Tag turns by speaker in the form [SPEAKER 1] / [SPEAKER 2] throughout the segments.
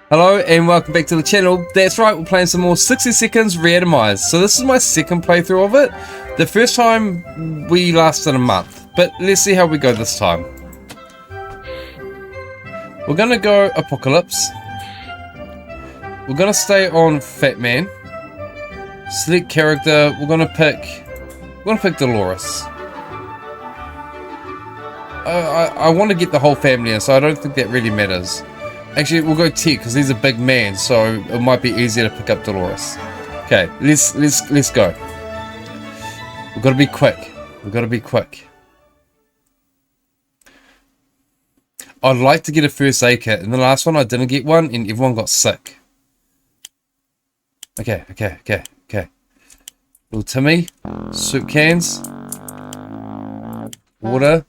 [SPEAKER 1] Hello and welcome back to the channel. That's right, we're playing some more 60 seconds Reatomized. So this is my second playthrough of it. The first time we lasted a month, but let's see how we go this time. We're gonna go Apocalypse. We're gonna stay on Fat Man. Select character. We're gonna pick Dolores. I want to get the whole family in, so I don't think that really matters. Actually, we'll go Ted because he's a big man, so it might be easier to pick up Dolores. Okay, let's go. We've got to be quick. We've got to be quick. I'd like to get a first aid kit. In the last one, I didn't get one, and everyone got sick. Okay. Little Timmy, soup cans, water.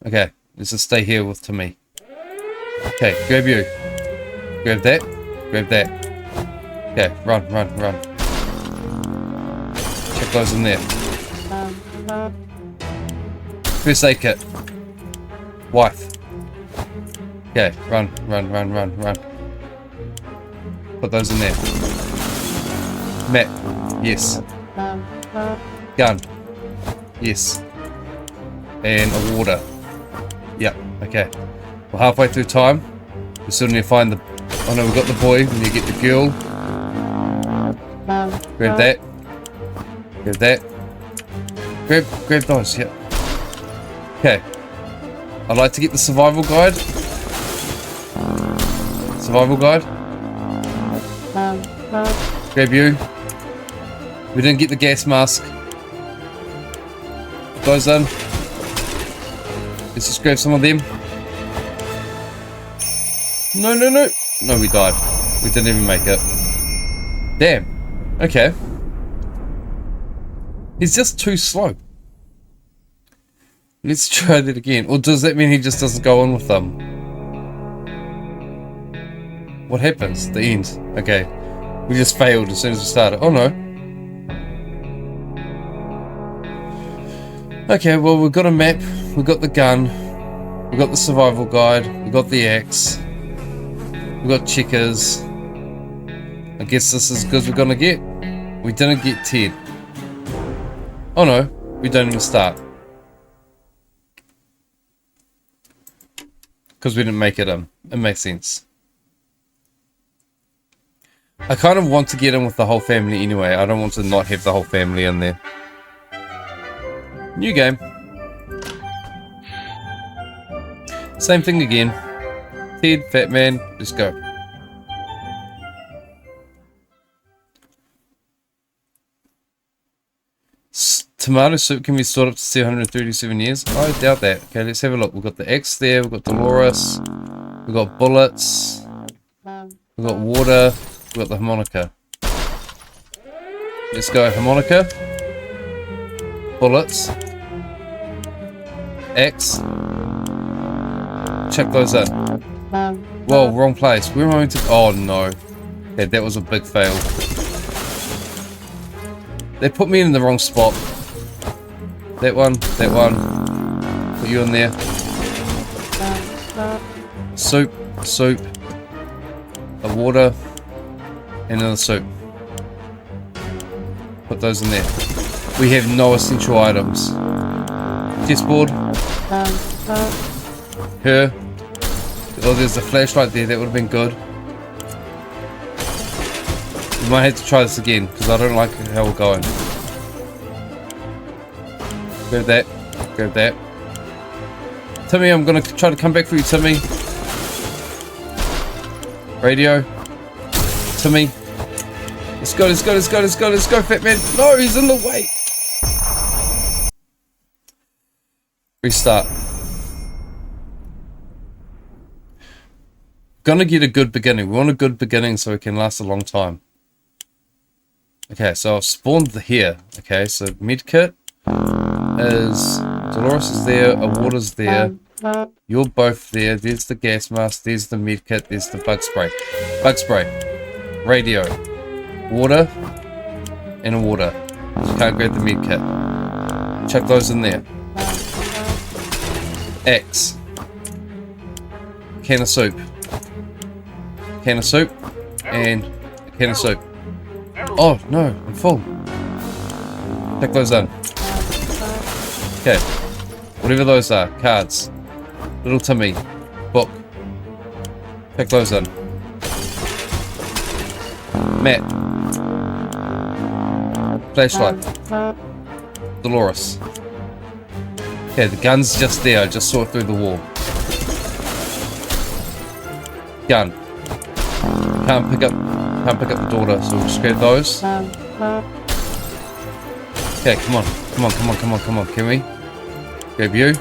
[SPEAKER 1] Okay, let's just stay here with Timmy. Okay, grab you. Grab that. Grab that. Okay, run. Check those in there. First aid kit. Wife. Okay, run. Put those in there. Map. Yes. Gun. Yes. And a water. Yep, okay. We're halfway through time. We still need to find the... Oh no, we've got the boy. We need to get the girl. Grab that. Grab that. Grab those, yep. Okay. I'd like to get the survival guide. Survival guide. Grab you. We didn't get the gas mask. Put those in. Let's just grab some of them. No. No, we died. We didn't even make it. Damn. Okay. He's just too slow. Let's try that again. Or does that mean he just doesn't go on with them? What happens? The end. Okay. We just failed as soon as we started. Oh no. Okay, well we've got a map. We've got the gun. We've got the survival guide. We've got the axe. We've got checkers. I guess this is as good as we're gonna get. We didn't get Ted. Oh no, we don't even start. Because we didn't make it in. It makes sense. I kind of want to get in with the whole family anyway. I don't want to not have the whole family in there. New game. Same thing again. Ted, Fat Man, let's go. Tomato soup can be stored up to 237 years. I doubt that. Okay, let's have a look. We've got the axe there, we've got Dolores, we've got bullets, we've got water, we've got the harmonica. Let's go harmonica, bullets, axe. Check those in. Whoa, wrong place. Where am I going to... Oh no. Okay, that was a big fail. They put me in the wrong spot. That one. Put you in there. Soup. A water. And another soup. Put those in there. We have no essential items. Chessboard. Her. Oh, there's a flashlight there. That would have been good. We might have to try this again because I don't like how we're going. Grab that. Timmy, I'm gonna try to come back for you, Timmy. Radio. Timmy. Let's go, Fat Man. No, he's in the way. Restart. Gonna get a good beginning. We want a good beginning so it can last a long time. Okay, so I've spawned here. Okay, so medkit is... Dolores is there, a water's there. You're both there. There's the gas mask, there's the medkit, there's the bug spray. Bug spray. Radio. Water. And a water. You can't grab the medkit. Chuck those in there. Axe. Can of soup. can of soup, and a can of soup. Oh no, I'm full. Pick those in. Okay, whatever those are, cards. Little Timmy, book. Pick those in. Matt. Flashlight. Dolores. Okay, the gun's just there. I just saw it through the wall. Gun. Can't pick up the daughter, so we'll just grab those. Okay, come on. Can we? Grab you.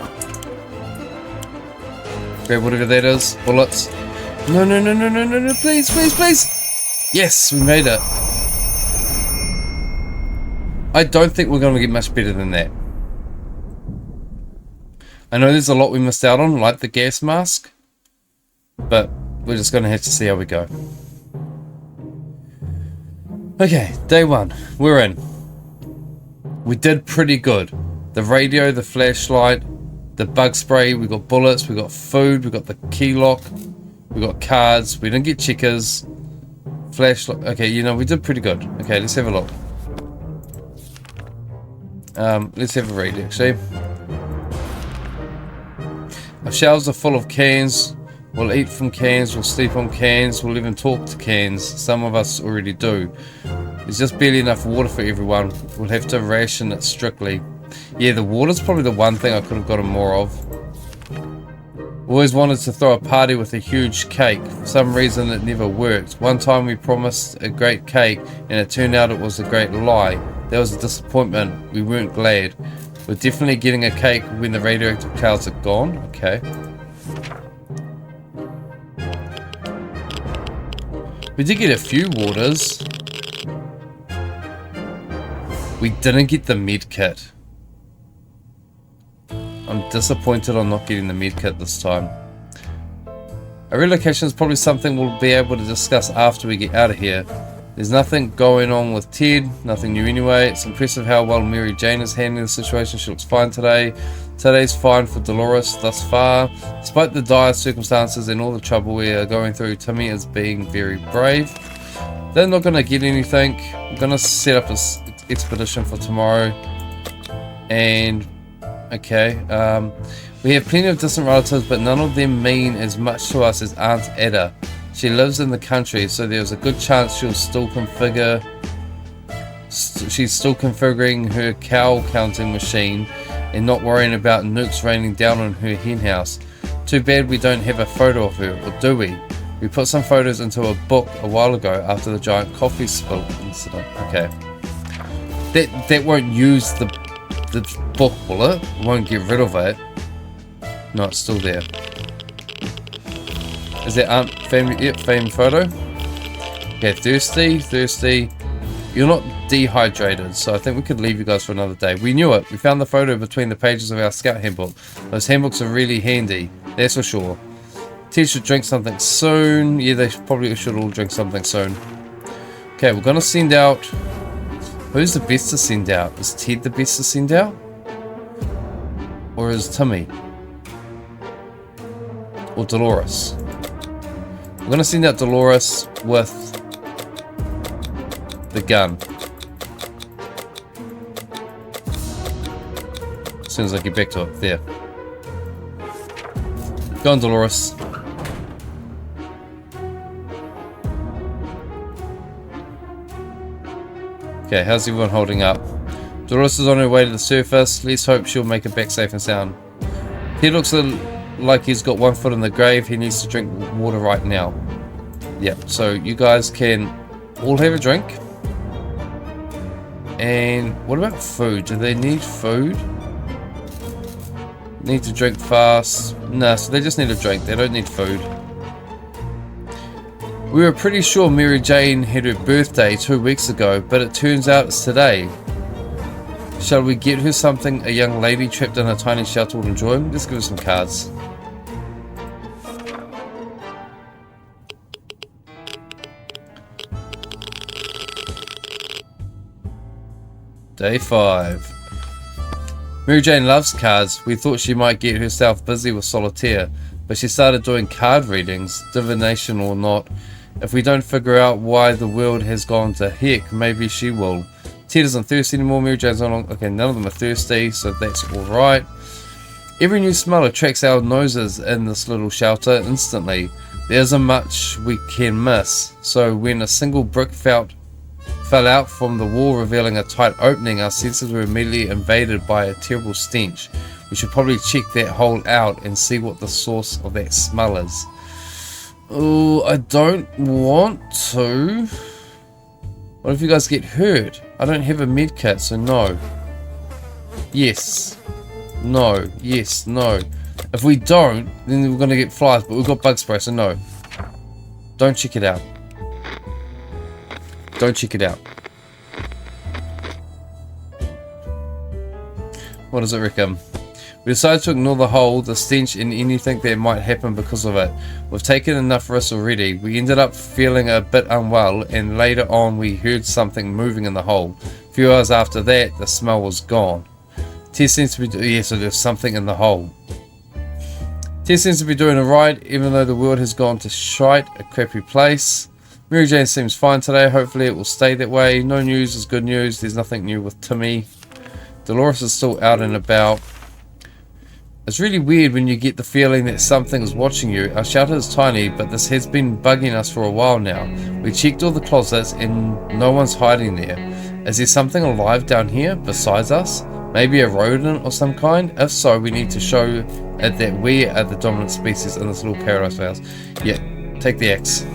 [SPEAKER 1] Grab whatever that is. Bullets. No, please. Yes, we made it. I don't think we're going to get much better than that. I know there's a lot we missed out on, like the gas mask, but we're just going to have to see how we go. Okay, day one. We're in. We did pretty good. The radio, the flashlight, the bug spray, we got bullets, we got food, we got the key lock, we got cards, we didn't get checkers, flashlight. Okay, you know, we did pretty good. Okay, let's have a look. Let's have a read actually. Our shelves are full of cans. We'll eat from cans, we'll sleep on cans, we'll even talk to cans. Some of us already do. There's just barely enough water for everyone. We'll have to ration it strictly. Yeah, the water's probably the one thing I could have gotten more of. Always wanted to throw a party with a huge cake. For some reason it never worked. One time we promised a great cake and it turned out it was a great lie. That was a disappointment. We weren't glad. We're definitely getting a cake when the radioactive clouds are gone. Okay. We did get a few waters. We didn't get the med kit. I'm disappointed on not getting the med kit this time. A relocation is probably something we'll be able to discuss after we get out of here. There's nothing going on with Ted, nothing new anyway. It's impressive how well Mary Jane is handling the situation. She looks fine today. Today's fine for Dolores thus far. Despite the dire circumstances and all the trouble we are going through, Timmy is being very brave. They're not going to get anything. I'm going to set up this expedition for tomorrow. And, okay, we have plenty of distant relatives, but none of them mean as much to us as Aunt Ada. She lives in the country, so there's a good chance she's still configuring her cow counting machine and not worrying about nukes raining down on her hen house. Too bad we don't have a photo of her, or do we? We put some photos into a book a while ago after the giant coffee spill incident. Okay. That won't use the book, will it? It won't get rid of it. No, it's still there. Is that Aunt family? Yep, family photo. Okay, thirsty. You're not dehydrated, so I think we could leave you guys for another day. We knew it. We found the photo between the pages of our scout handbook. Those handbooks are really handy, that's for sure. Ted should drink something soon. Yeah, they probably should all drink something soon. Okay, we're gonna send out. Who's the best to send out? Is Ted the best to send out? Or is Timmy? Or Dolores? We're going to send out Dolores with the gun. As soon as I get back to it. There. Go on, Dolores. Okay, how's everyone holding up? Dolores is on her way to the surface. Let's hope she'll make it back safe and sound. He looks like he's got one foot in the grave. He needs to drink water right now. Yep, so you guys can all have a drink. And what about food? Do they need food? Need to drink fast? Nah, so they just need a drink. They don't need food. We were pretty sure Mary Jane had her birthday 2 weeks ago, but it turns out it's today. Shall we get her something a young lady trapped in a tiny shelter will enjoy? Let's give her some cards. Day 5. Mary Jane loves cards. We thought she might get herself busy with solitaire, but she started doing card readings, divination or not, If we don't figure out why the world has gone to heck, maybe she will. Ted isn't thirsty anymore. Mary Jane's not long. Okay, none of them are thirsty, so that's alright. Every new smell attracts our noses in this little shelter instantly. There isn't much we can miss, so when a single brick fell out from the wall revealing a tight opening, our senses were immediately invaded by a terrible stench. We should probably check that hole out and see what the source of that smell is. Oh, I don't want to. What if you guys get hurt? I don't have a med kit, so no. Yes. No. Yes. No. If we don't, then we're going to get flies, but we've got bug spray, so no. Don't check it out. Don't check it out. What does it reckon? We decided to ignore the hole, the stench, and anything that might happen because of it. We've taken enough risks already. We ended up feeling a bit unwell, and later on we heard something moving in the hole. A few hours after that, the smell was gone. Tess seems to be... yeah, so there's something in the hole. Tess seems to be doing alright, even though the world has gone to shite, a crappy place. Mary Jane seems fine today. Hopefully it will stay that way. No news is good news. There's nothing new with Timmy. Dolores is still out and about. It's really weird when you get the feeling that something is watching you. Our shelter is tiny, but this has been bugging us for a while now. We checked all the closets and no one's hiding there. Is there something alive down here besides us? Maybe a rodent or some kind? If so, we need to show it that we are the dominant species in this little paradise of ours. Yeah, take the axe.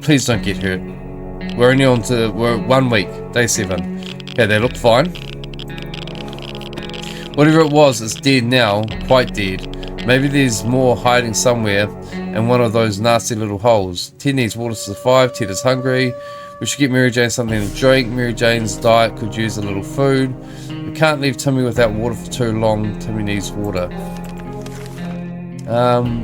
[SPEAKER 1] Please don't get hurt. We're only on to... we're 1 week. Day 7. Okay, they look fine. Whatever it was, it's dead now. Quite dead. Maybe there's more hiding somewhere in one of those nasty little holes. Ted needs water to survive. Ted is hungry. We should get Mary Jane something to drink. Mary Jane's diet could use a little food. We can't leave Timmy without water for too long. Timmy needs water.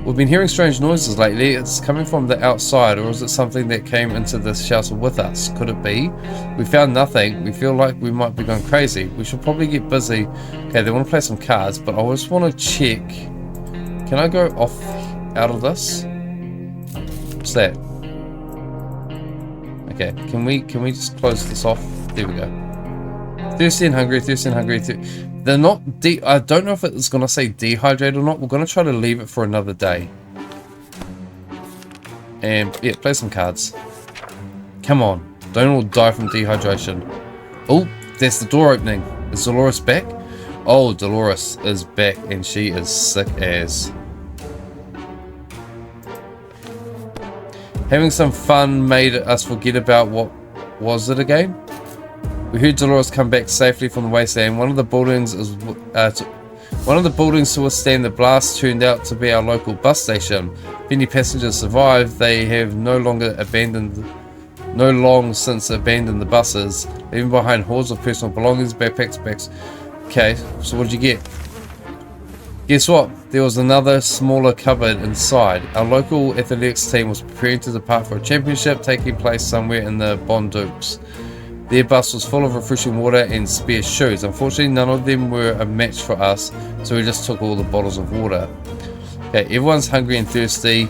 [SPEAKER 1] We've been hearing strange noises lately. It's coming from the outside, or is it something that came into this shelter with us? Could it be? We found nothing. We feel like we might be going crazy. We should probably get busy. Okay, they want to play some cards, but I just want to check. Can I go off out of this? What's that? Okay, can we just close this off? There we go. Thirsty and hungry, thirsty and hungry. They're not I don't know if it's going to say dehydrated or not. We're going to try to leave it for another day. And yeah, play some cards. Come on. Don't all die from dehydration. Oh, there's the door opening. Is Dolores back? Oh, Dolores is back and she is sick as. Having some fun made us forget about what was it again? We heard Dolores come back safely from the wasteland. One of the buildings to withstand the blast turned out to be our local bus station. If any passengers survived, they have no long since abandoned the buses, leaving behind hordes of personal belongings, backpacks, bags. Okay, so what did you get? Guess what? There was another smaller cupboard inside. Our local athletics team was preparing to depart for a championship taking place somewhere in the Bondukes. Their bus was full of refreshing water and spare shoes. Unfortunately, none of them were a match for us, so we just took all the bottles of water. Okay, everyone's hungry and thirsty.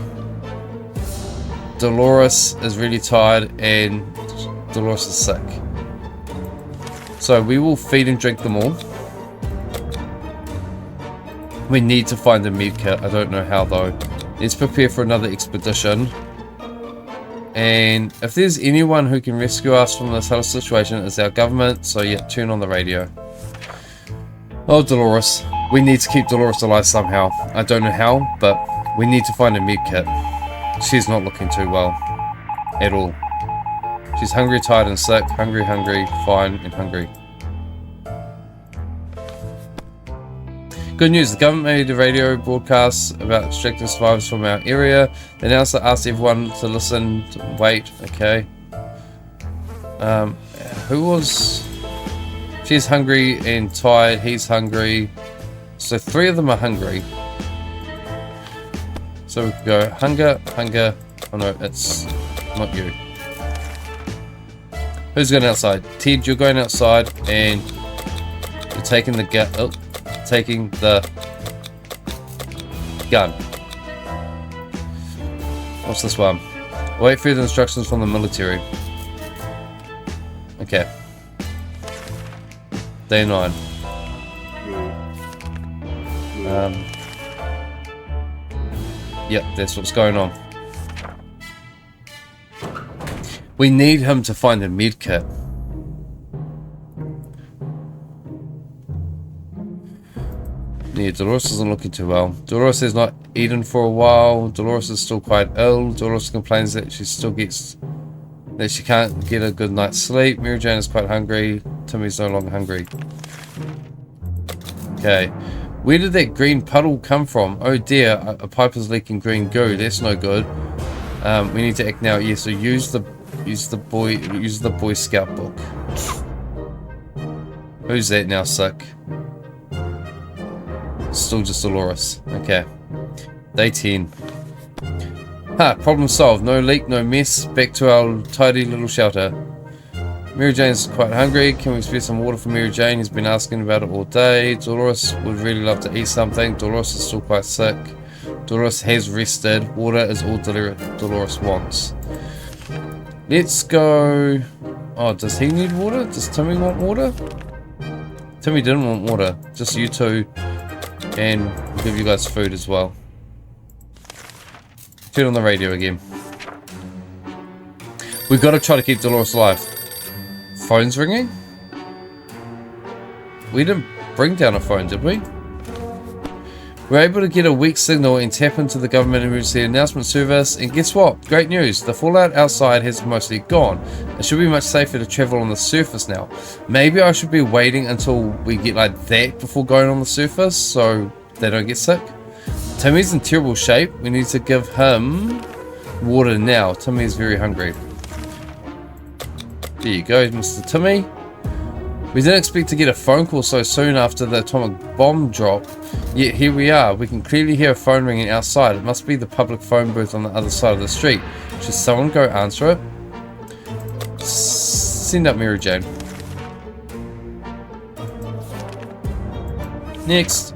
[SPEAKER 1] Dolores is really tired and Dolores is sick. So we will feed and drink them all. We need to find a med kit. I don't know how though. Let's prepare for another expedition. And if there's anyone who can rescue us from this whole situation, it's our government. So yeah, turn on the radio. Oh, Dolores. We need to keep Dolores alive somehow. I don't know how, but we need to find a med kit. She's not looking too well. At all. She's hungry, tired and sick. Hungry, fine and hungry. Good news, the government made a radio broadcast about extracting survivors from our area. They announced that asked everyone to listen, to wait, okay. Who was... She's hungry and tired, he's hungry. So 3 of them are hungry. So we can go hunger, oh no, it's not you. Who's going outside? Ted, you're going outside and you're taking the gun. What's this one? Wait further instructions from the military. Okay. Day 9. Yep, that's what's going on. We need him to find a med kit. Yeah, Dolores isn't looking too well. Dolores has not eaten for a while. Dolores is still quite ill. Dolores complains that she can't get a good night's sleep. Mary Jane is quite hungry. Timmy's no longer hungry. Okay. Where did that green puddle come from? Oh dear, a pipe is leaking green goo. That's no good. We need to act now. Yeah, so use the Boy Scout book. Who's that now sick? Still just Dolores. Okay. Day 10. Ha! Problem solved. No leak, no mess. Back to our tidy little shelter. Mary Jane's quite hungry. Can we spare some water for Mary Jane? He's been asking about it all day. Dolores would really love to eat something. Dolores is still quite sick. Dolores has rested. Water is all Dolores wants. Let's go... Oh, does he need water? Does Timmy want water? Timmy didn't want water. Just you two. And we'll give you guys food as well. Turn on the radio again. We've got to try to keep Dolores alive. Phone's ringing? We didn't bring down a phone, did we? We're able to get a weak signal and tap into the government emergency announcement service, and guess what? Great news, the fallout outside has mostly gone. It should be much safer to travel on the surface now. Maybe I should be waiting until we get like that before going on the surface so they don't get sick. Timmy's in terrible shape. We need to give him water now. Timmy is very hungry. There you go, Mr. Timmy. We didn't expect to get a phone call so soon after the atomic bomb drop, yet here we are. We can clearly hear a phone ringing outside. It must be the public phone booth on the other side of the street. Should someone go answer it? Send up Mary Jane. Next.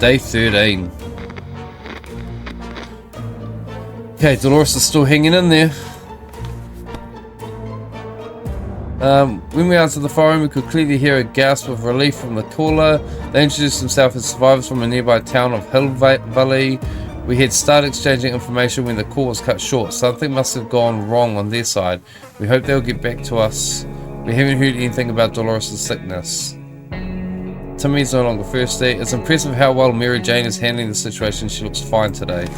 [SPEAKER 1] Day 13. Okay, Dolores is still hanging in there. When we answered the phone, we could clearly hear a gasp of relief from the caller. They introduced themselves as survivors from a nearby town of Hill Valley. We had started exchanging information when the call was cut short. Something must have gone wrong on their side. We hope they'll get back to us. We haven't heard anything about Dolores' sickness. Timmy's no longer thirsty. It's impressive how well Mary Jane is handling the situation. She looks fine today.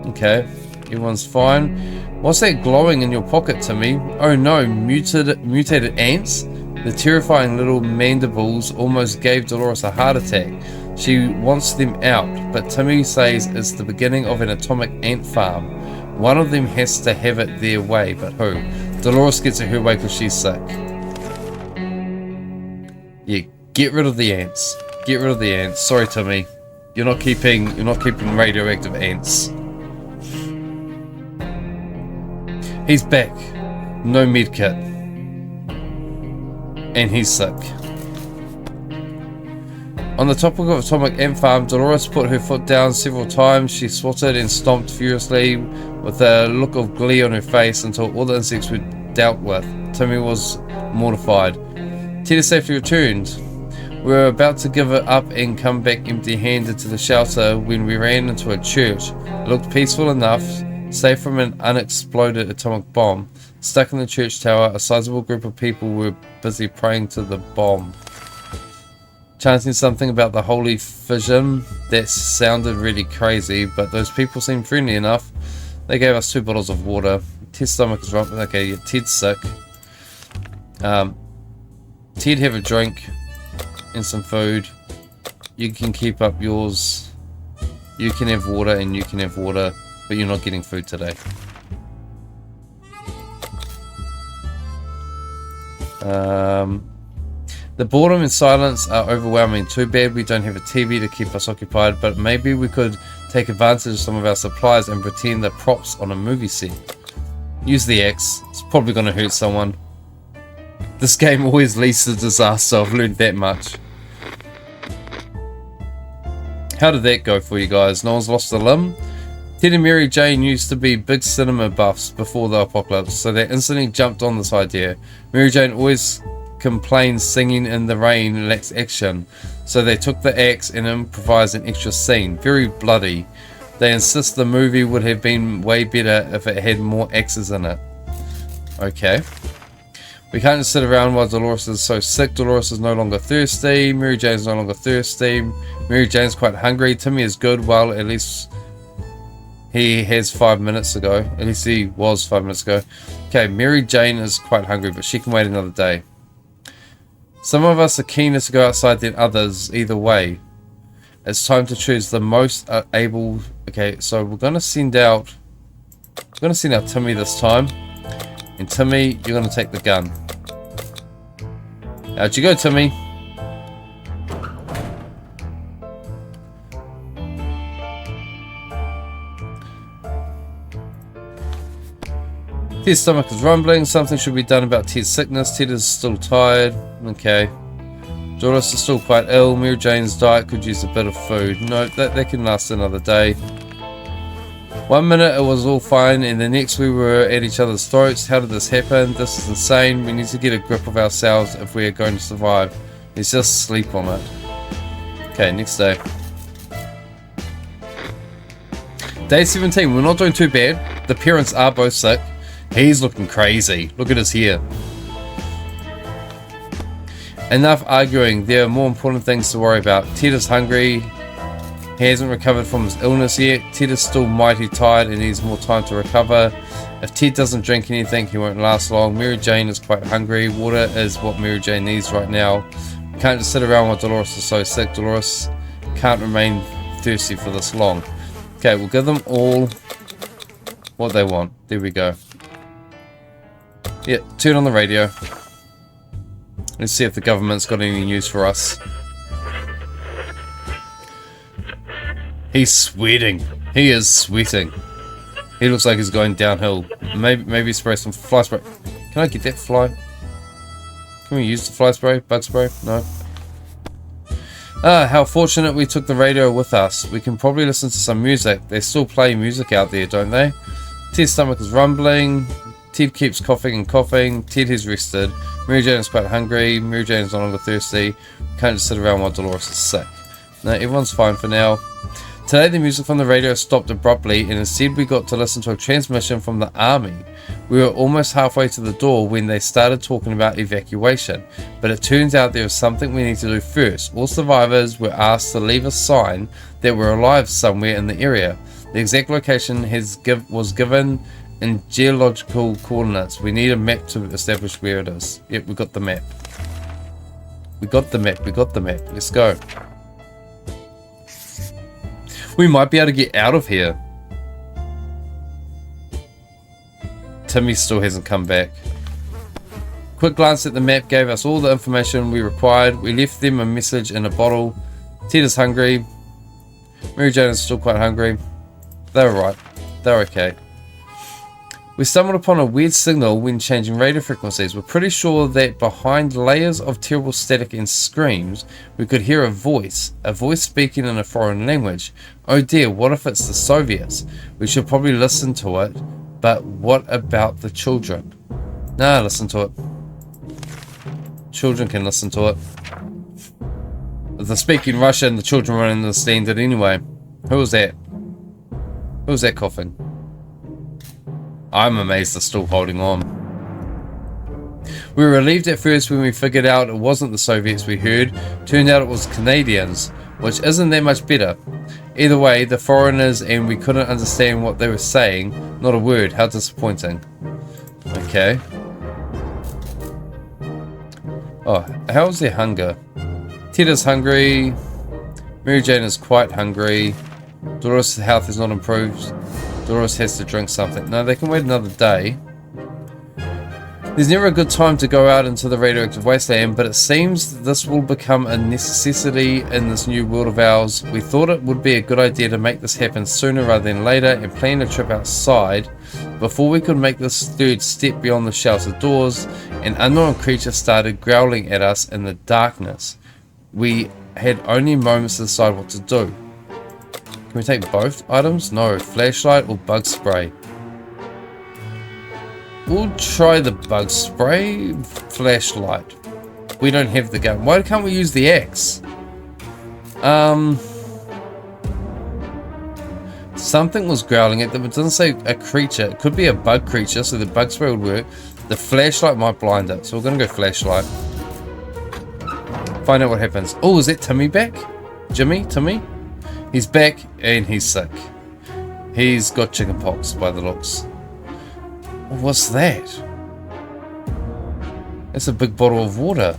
[SPEAKER 1] Okay, everyone's fine. What's that glowing in your pocket, Timmy? Oh no, mutated ants? The terrifying little mandibles almost gave Dolores a heart attack. She wants them out, but Timmy says it's the beginning of an atomic ant farm. One of them has to have it their way, but who? Dolores gets it her way because she's sick. Yeah, get rid of the ants. Get rid of the ants. Sorry, Timmy. You're not keeping radioactive ants. He's back. No medkit. And he's sick. On the topic of atomic ant farm, Dolores put her foot down several times. She swatted and stomped furiously with a look of glee on her face until all the insects were dealt with. Timmy was mortified. Ted has safely returned. We were about to give it up and come back empty-handed to the shelter when we ran into a church. It looked peaceful enough, safe from an unexploded atomic bomb. Stuck in the church tower, a sizable group of people were busy praying to the bomb. Chanting something about the holy fission. That sounded really crazy, but those people seemed friendly enough. They gave us 2 bottles of water. Ted's stomach is wrong. Okay, yeah, Ted's sick. Ted, have a drink and some food. You can keep up yours. You can have water and you can have water, but you're not getting food today. The boredom and silence are overwhelming. Too bad we don't have a TV to keep us occupied, but maybe we could take advantage of some of our supplies and pretend they're props on a movie set. Use the axe. It's probably going to hurt someone. This game always leads to disaster. I've learned that much. How did that go for you guys? No one's lost a limb? Ted and Mary Jane used to be big cinema buffs before the apocalypse, so they instantly jumped on this idea. Mary Jane always complained singing in the rain lacks action, so they took the axe and improvised an extra scene, very bloody. They insist the movie would have been way better if it had more axes in it. Okay. We can't just sit around while Dolores is so sick. Dolores is no longer thirsty. Mary Jane's no longer thirsty. Mary Jane's quite hungry. Timmy is good. Well, at least he has 5 minutes ago. At least he was 5 minutes ago. Okay, Mary Jane is quite hungry, but she can wait another day. Some of us are keener to go outside than others. Either way, it's time to choose the most able. Okay, so we're gonna send out. We're gonna send out Timmy this time. And Timmy, you're gonna take the gun. How'd you go, Timmy? Ted's stomach is rumbling. Something should be done about Ted's sickness. Ted is still tired. Okay. Dolores is still quite ill. Mary Jane's diet could use a bit of food. No, that can last another day. 1 minute it was all fine, and the next we were at each other's throats. How did this happen? This is insane. We need to get a grip of ourselves if we are going to survive. Let's just sleep on it. Okay, next day. Day 17. We're not doing too bad. The parents are both sick. He's looking crazy. Look at his hair. Enough arguing. There are more important things to worry about. Ted is hungry. He hasn't recovered from his illness yet. Ted is still mighty tired and needs more time to recover. If Ted doesn't drink anything, he won't last long. Mary Jane is quite hungry. Water is what Mary Jane needs right now. We can't just sit around while Dolores is so sick. Dolores can't remain thirsty for this long. Okay, we'll give them all what they want. There we go. Yeah, turn on the radio. Let's see if the government's got any news for us. He's sweating. He is sweating. He looks like he's going downhill. Maybe spray some fly spray. Can I get that fly? Can we use the fly spray? Bug spray? No. Ah, how fortunate we took the radio with us. We can probably listen to some music. They still play music out there, don't they? Ted's stomach is rumbling. Ted keeps coughing and coughing. Ted has rested. Mary Jane is quite hungry. Mary Jane is no longer thirsty. We can't just sit around while Dolores is sick. No, everyone's fine for now. Today the music from the radio stopped abruptly, and instead we got to listen to a transmission from the army. We were almost halfway to the door when they started talking about evacuation, but it turns out there was something we need to do first. All survivors were asked to leave a sign that we're alive somewhere in the area. The exact location was given in geological coordinates. We need a map to establish where it is. Yep, we got the map. We got the map. We got the map. Let's go. We might be able to get out of here. Timmy still hasn't come back. Quick glance at the map gave us all the information we required. We left them a message in a bottle. Ted is hungry. Mary Jane is still quite hungry. They're right. They're okay. We stumbled upon a weird signal when changing radio frequencies. We're pretty sure that behind layers of terrible static and screams, we could hear a voice speaking in a foreign language. Oh dear, what if it's the Soviets? We should probably listen to it, but what about the children? Nah, listen to it. Children can listen to it. If they're speaking Russian, the children won't understand it anyway. Who was that? Who was that coughing? I'm amazed they're still holding on. We were relieved at first when we figured out it wasn't the Soviets we heard. Turned out it was Canadians, which isn't that much better. Either way, the foreigners, and we couldn't understand what they were saying. Not a word. How disappointing. Okay. Oh, how's their hunger? Ted is hungry. Mary Jane is quite hungry. Dolores' health is not improved. Dolores has to drink something. No, they can wait another day. There's never a good time to go out into the radioactive wasteland, but it seems this will become a necessity in this new world of ours. We thought it would be a good idea to make this happen sooner rather than later and plan a trip outside. Before we could make this third step beyond the shelter doors, an unknown creature started growling at us in the darkness. We had only moments to decide what to do. we take both items? No. Flashlight or bug spray? We'll try the bug spray. Flashlight. We don't have the gun. Why can't we use the axe? Something was growling at them. It doesn't say a creature. It could be a bug creature, so the bug spray would work. The flashlight might blind it, so we're gonna go flashlight. Find out what happens. Oh, is that Timmy back? Timmy? He's back and he's sick. He's got chickenpox by the looks. What's that? That's a big bottle of water.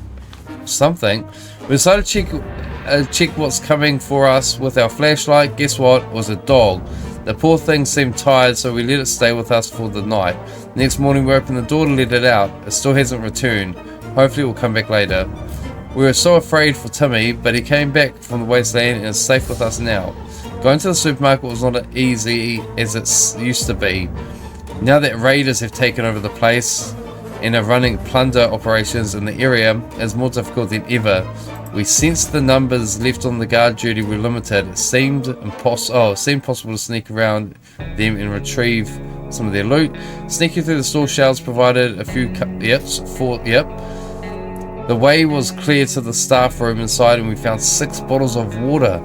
[SPEAKER 1] Something. We decided to check what's coming for us with our flashlight. Guess what? It was a dog. The poor thing seemed tired, so we let it stay with us for the night. Next morning we opened the door to let it out. It still hasn't returned. Hopefully it will come back later. We were so afraid for Timmy, but he came back from the wasteland and is safe with us now. Going to the supermarket was not as easy as it used to be. Now that raiders have taken over the place and are running plunder operations in the area, it's more difficult than ever. We sensed the numbers left on the guard duty were limited. It seemed possible to sneak around them and retrieve some of their loot. Sneaking through the store shelves provided a few The way was clear to the staff room inside, and we found 6 bottles of water.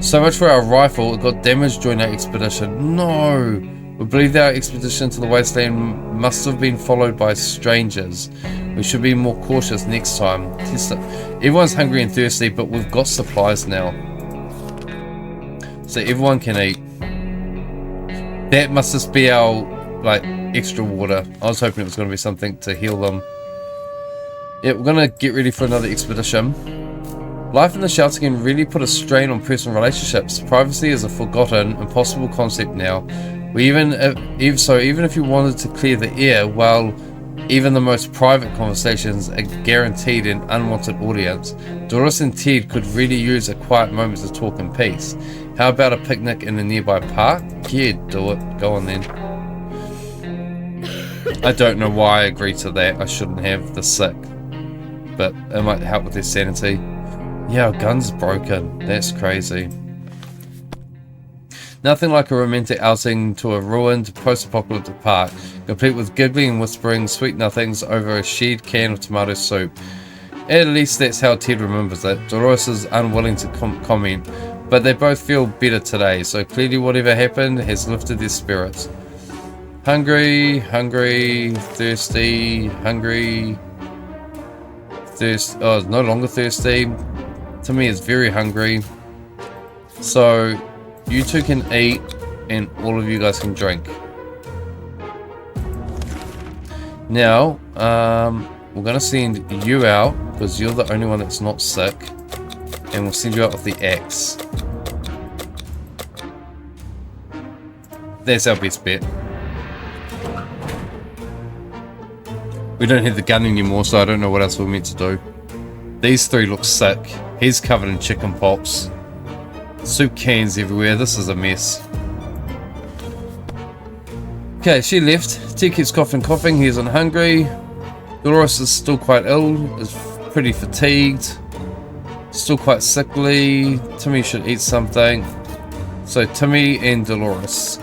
[SPEAKER 1] So much for our rifle. It got damaged during our expedition. No! We believe that our expedition to the wasteland must have been followed by strangers. We should be more cautious next time. Everyone's hungry and thirsty, but we've got supplies now. So everyone can eat. That must just be our, extra water. I was hoping it was going to be something to heal them. Yeah, we're going to get ready for another expedition. Life in the shelter can really put a strain on personal relationships. Privacy is a forgotten, impossible concept now. Even if you wanted to clear the air, well, even the most private conversations are guaranteed an unwanted audience. Doris and Ted could really use a quiet moment to talk in peace. How about a picnic in a nearby park? Yeah, do it. Go on then. I don't know why I agreed to that. I shouldn't have. The sick. But it might help with their sanity. Yeah, our gun's broken. That's crazy. Nothing like a romantic outing to a ruined post-apocalyptic park, complete with giggling and whispering sweet nothings over a sheared can of tomato soup. At least that's how Ted remembers it. Dolores is unwilling to comment, but they both feel better today, so clearly whatever happened has lifted their spirits. Hungry, thirsty, oh, no longer thirsty. To me, it's very hungry. So you two can eat, and all of you guys can drink. Now, we're going to send you out, because you're the only one that's not sick. And we'll send you out with the axe. That's our best bet. We don't have the gun anymore, so I don't know what else we're meant to do. These 3 look sick. He's covered in chicken pox. Soup cans everywhere. This is a mess. Okay, she left. Ted keeps coughing. He isn't hungry. Dolores is still quite ill. Is pretty fatigued. Still quite sickly. Timmy should eat something. So Timmy and Dolores.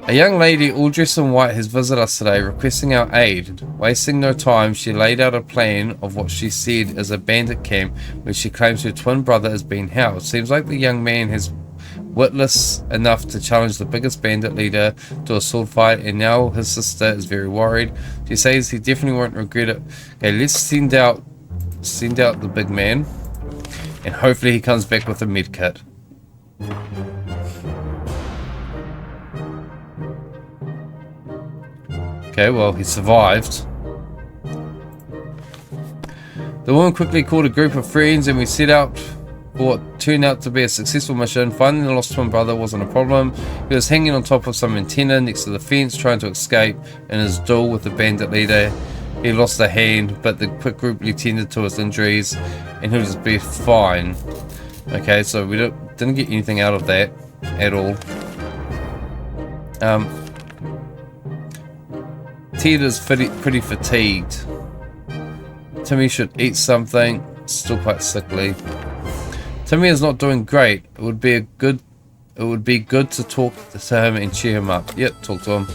[SPEAKER 1] A young lady all dressed in white has visited us today, requesting our aid. Wasting no time, she laid out a plan of what she said is a bandit camp where she claims her twin brother is being housed. Seems like the young man has witless enough to challenge the biggest bandit leader to a sword fight, and now his sister is very worried. She says he definitely won't regret it. Okay, let's send out the big man, and hopefully he comes back with a med kit. Okay, well, he survived. The woman quickly called a group of friends and we set out for what turned out to be a successful mission. Finding the lost twin brother wasn't a problem. He was hanging on top of some antenna next to the fence trying to escape in his duel with the bandit leader. He lost a hand, but the quick group tended to his injuries and he was be fine. Okay, so we didn't get anything out of that at all. Ted is pretty fatigued. Timmy should eat something. still quite sickly. Timmy is not doing great. It would be good to talk to him and cheer him up. Yep, talk to him.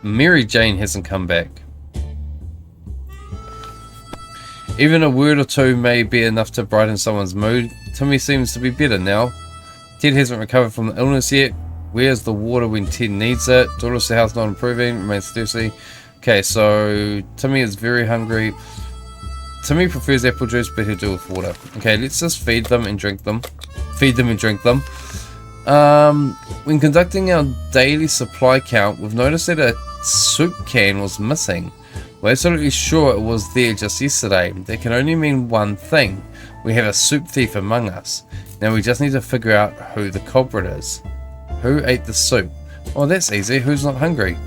[SPEAKER 1] Mary Jane hasn't come back. Even a word or two may be enough to brighten someone's mood. Timmy seems to be better now. Ted hasn't recovered from the illness yet. Where's the water when Ted needs it? Dolores' health not improving, remains thirsty. Okay, so Timmy is very hungry. Timmy prefers apple juice, but he'll do with water. Okay, let's just feed them and drink them. Feed them and drink them. When conducting our daily supply count, we've noticed that a soup can was missing. We're absolutely sure it was there just yesterday. That can only mean one thing. We have a soup thief among us. Now we just need to figure out who the culprit is. Who ate the soup? Oh, that's easy. Who's not hungry?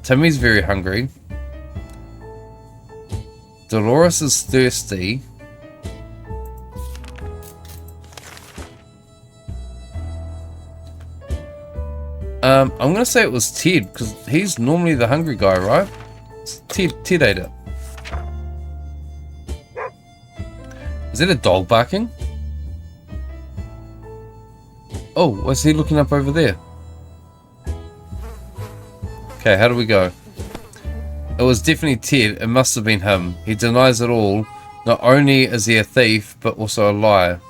[SPEAKER 1] Timmy's very hungry. Dolores is thirsty. I'm gonna say it was Ted, because he's normally the hungry guy, right? Ted ate it. Is that a dog barking? Oh, what's he looking up over there? Okay, how do we go? It was definitely Ted. It must have been him. He denies it all. Not only is he a thief, but also a liar.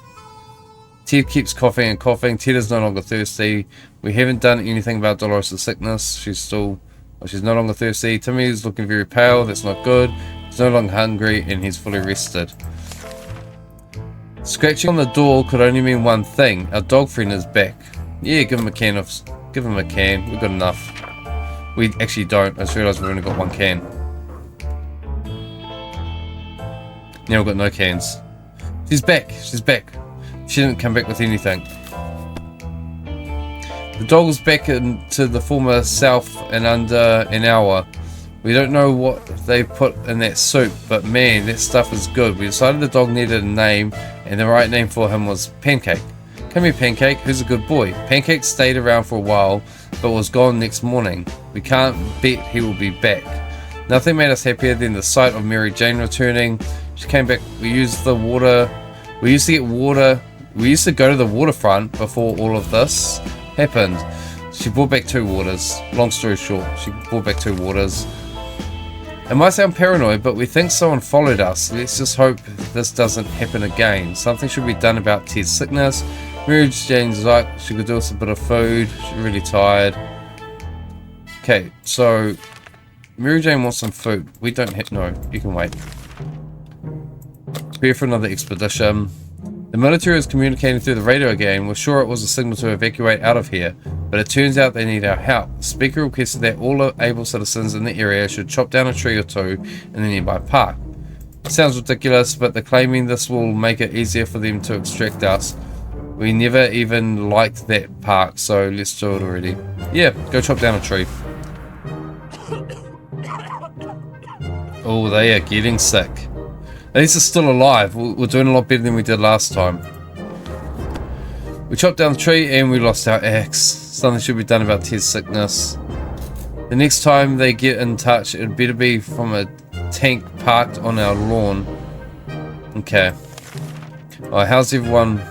[SPEAKER 1] Ted keeps coughing and coughing. Ted is no longer thirsty. We haven't done anything about Dolores' sickness. She's no longer thirsty. Timmy is looking very pale. That's not good. He's no longer hungry and he's fully rested. Scratching on the door could only mean one thing. Our dog friend is back. Yeah, give him a can. Give him a can. We've got enough. We actually don't. I just realised we've only got one can. Now we've got no cans. She's back. She's back. She didn't come back with anything. The dog was back into the former self in under an hour. We don't know what they put in that soup, but man, that stuff is good. We decided the dog needed a name, and the right name for him was Pancake. Come here, Pancake. Who's a good boy? Pancake stayed around for a while, but was gone next morning. We can't bet he will be back. Nothing made us happier than the sight of Mary Jane returning. She came back. We used the water. We used to get water. We used to go to the waterfront before all of this happened. She brought back 2 waters. Long story short, she brought back 2 waters. It might sound paranoid, but we think someone followed us. Let's just hope this doesn't happen again. Something should be done about Ted's sickness. Mary Jane's like, she could do us a bit of food. She's really tired. Okay, so Mary Jane wants some food. We don't have, no, you can wait. Prepare for another expedition. The military is communicating through the radio again. We're sure it was a signal to evacuate out of here, but it turns out they need our help. The speaker requested that all able citizens in the area should chop down a tree or 2 in the nearby park. It sounds ridiculous, but they're claiming this will make it easier for them to extract us. We never even liked that park, so let's do it already. Yeah, go chop down a tree. Oh, they are getting sick. At least it's still alive. We're doing a lot better than we did last time. We chopped down the tree and we lost our axe. Something should be done about Ted's sickness. The next time they get in touch, it better be from a tank parked on our lawn. Okay. Alright, how's everyone?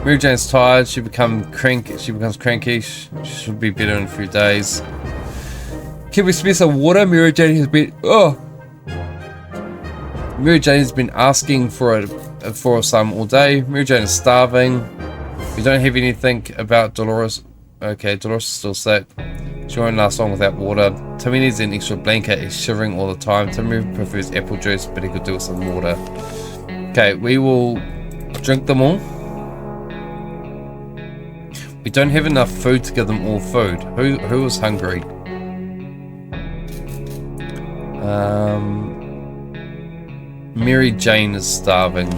[SPEAKER 1] Mary Jane's tired. She becomes cranky. She should be better in a few days. Can we spare some water? Mary Jane has been... Oh! Mary Jane has been asking for some all day. Mary Jane is starving. We don't have anything about Dolores. Okay, Dolores is still sick. She won't last long without water. Timmy needs an extra blanket. He's shivering all the time. Timmy prefers apple juice, but he could do with some water. Okay, we will drink them all. We don't have enough food to give them all food. Who is hungry? Mary Jane is starving.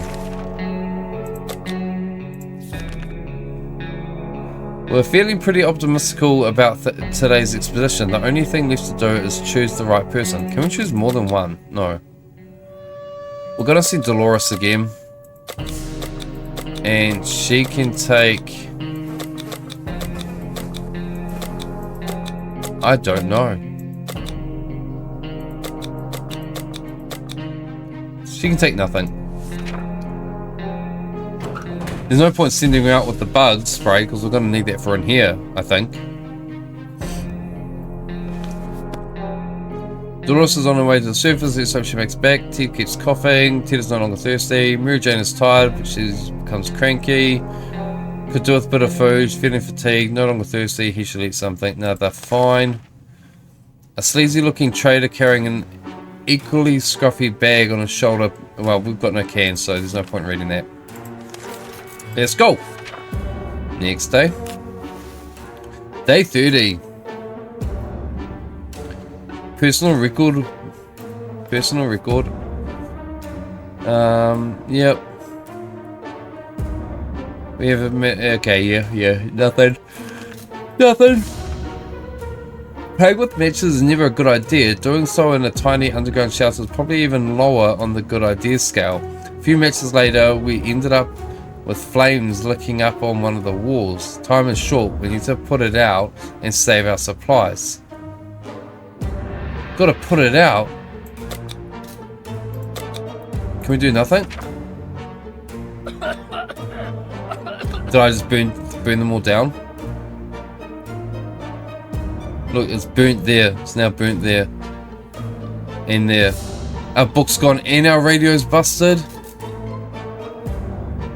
[SPEAKER 1] We're feeling pretty optimistical about today's expedition. The only thing left to do is choose the right person. Can we choose more than one? No. We're gonna see Dolores again. And she can take... I don't know. She can take nothing. There's no point sending her out with the bug spray because we're going to need that for in here, I think. Dolores is on her way to the surface. Let's hope she makes back. Ted keeps coughing. Ted is no longer thirsty. Mary Jane is tired, but she becomes cranky. Could do with a bit of food. She's feeling fatigued. No longer thirsty. He should eat something. No, they're fine. A sleazy looking trader carrying an equally scruffy bag on his shoulder. Well, we've got no cans, so there's no point reading that. Let's go. Next day. Day 30. Personal record. Personal record. Yep. We have a okay, yeah, nothing. Nothing. Playing with matches is never a good idea. Doing so in a tiny underground shelter is probably even lower on the good idea scale. A few matches later, we ended up with flames licking up on one of the walls. Time is short. We need to put it out and save our supplies. Gotta put it out. Can we do nothing? Did I just burn them all down? Look, it's burnt there. It's now burnt there. And there. Our book's gone and our radio's busted.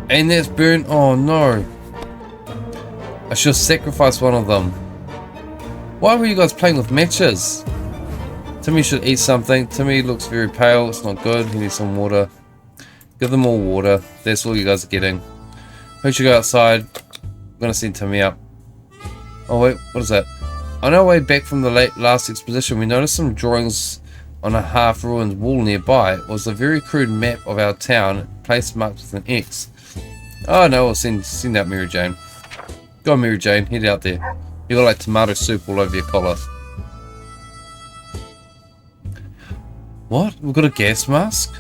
[SPEAKER 1] And that's burnt. Oh no. I should sacrifice one of them. Why were you guys playing with matches? Timmy should eat something. Timmy looks very pale. It's not good. He needs some water. Give them all water. That's all you guys are getting. Who should go outside? I'm gonna send Timmy up. Oh wait, what is that? On our way back from the last exposition, we noticed some drawings on a half-ruined wall nearby. It was a very crude map of our town, place marked with an X. Oh no, we'll send out Mary Jane. Go on, Mary Jane, head out there. You got like tomato soup all over your collar. What? We've got a gas mask?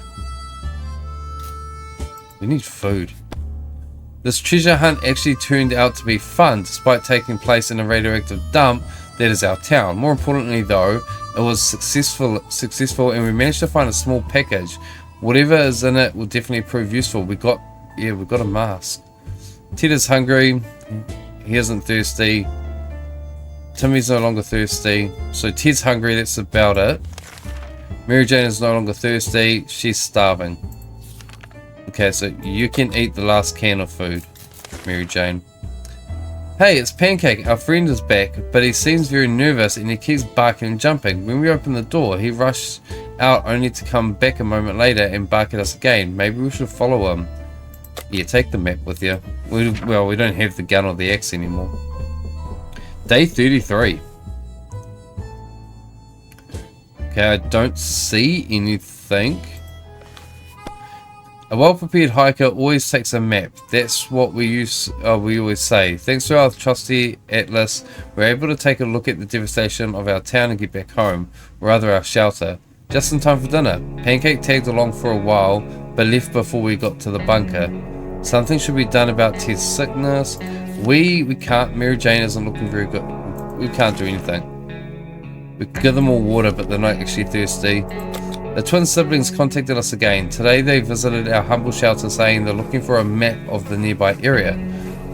[SPEAKER 1] We need food. This treasure hunt actually turned out to be fun, despite taking place in a radioactive dump that is our town. More importantly though, it was successful and we managed to find a small package. Whatever is in it will definitely prove useful. We got a mask. Ted is hungry. He isn't thirsty. Timmy's no longer thirsty. So Ted's hungry, that's about it. Mary Jane is no longer thirsty. She's starving. Okay, so you can eat the last can of food, Mary Jane. Hey, it's Pancake. Our friend is back, but he seems very nervous and he keeps barking and jumping. When we open the door, he rushed out only to come back a moment later and bark at us again. Maybe we should follow him. Yeah, take the map with you. We don't have the gun or the axe anymore. Day 33. Okay, I don't see anything. A well-prepared hiker always takes a map. That's what we always say. Thanks to our trusty atlas, we're able to take a look at the devastation of our town and get back home, or rather our shelter. Just in time for dinner. Pancake tagged along for a while, but left before we got to the bunker. Something should be done about Ted's sickness. We can't. Mary Jane isn't looking very good. We can't do anything. We give them all water, but they're not actually thirsty. The twin siblings contacted us again. Today they visited our humble shelter saying they're looking for a map of the nearby area.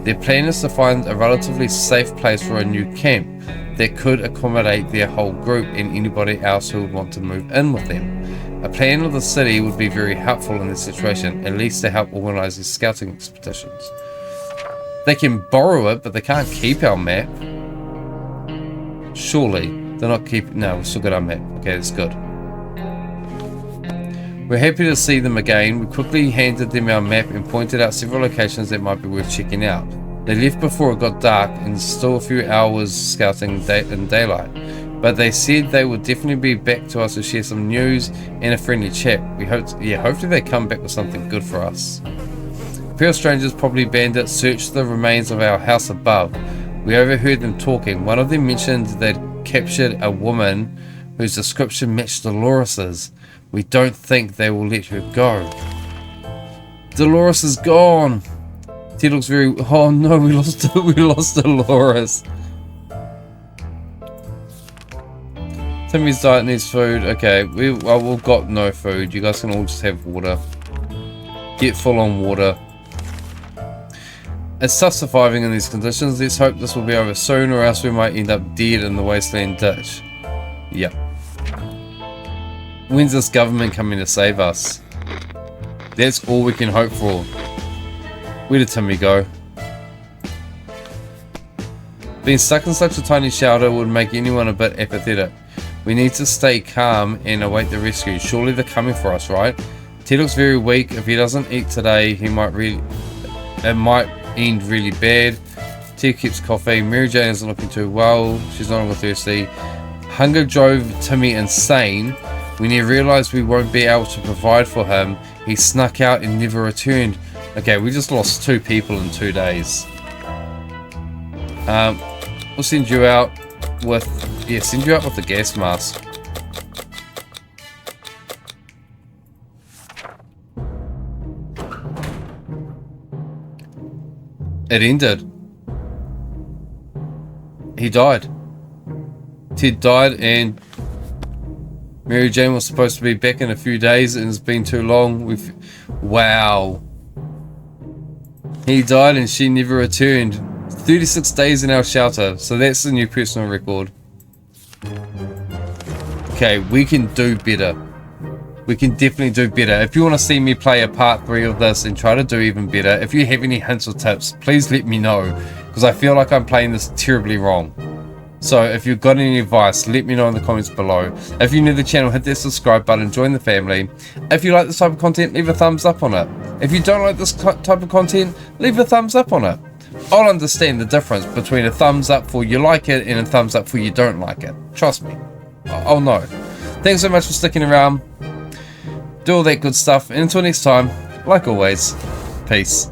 [SPEAKER 1] Their plan is to find a relatively safe place for a new camp that could accommodate their whole group and anybody else who would want to move in with them. A plan of the city would be very helpful in this situation, at least to help organise these scouting expeditions. They can borrow it, but they can't keep our map. Surely. They're not keeping... No, we've still got our map. Okay, that's good. We're happy to see them again. We quickly handed them our map and pointed out several locations that might be worth checking out. They left before it got dark and still a few hours scouting in daylight. But they said they would definitely be back to us to share some news and a friendly chat. We hopefully they come back with something good for us. A pair of strangers, probably bandits, searched the remains of our house above. We overheard them talking. One of them mentioned they'd captured a woman whose description matched Dolores's. We don't think they will let her go. Dolores is gone. Ted looks very... Oh no, we lost Dolores. Timmy's diet needs food. Okay, we've got no food. You guys can all just have water. Get full on water. It's tough surviving in these conditions. Let's hope this will be over soon, or else we might end up dead in the wasteland ditch. Yep. When's this government coming to save us? That's all we can hope for. Where did Timmy go? Being stuck in such a tiny shelter would make anyone a bit apathetic. We need to stay calm and await the rescue. Surely they're coming for us, right? Ted looks very weak. If he doesn't eat today, it might end really bad. Ted keeps coughing. Mary Jane isn't looking too well. She's no longer thirsty. Hunger drove Timmy insane. When he realized we won't be able to provide for him, he snuck out and never returned. Okay, we just lost 2 people in 2 days. We'll send you out with the gas mask. It ended. He died. Ted died, and Mary Jane was supposed to be back in a few days, and it's been too long. Wow. He died and she never returned. 36 days in our shelter, so that's the new personal record. Okay, we can do better. We can definitely do better. If you want to see me play a part 3 of this and try to do even better, if you have any hints or tips, please let me know, because I feel like I'm playing this terribly wrong. So if you've got any advice, let me know in the comments below. If you're new to the channel, hit that subscribe button, join the family. If you like this type of content, leave a thumbs up on it. If you don't like this type of content, leave a thumbs up on it. I'll understand the difference between a thumbs up for you like it and a thumbs up for you don't like it. Trust me, I'll know. Thanks so much for sticking around. Do all that good stuff, and until next time, like always, peace.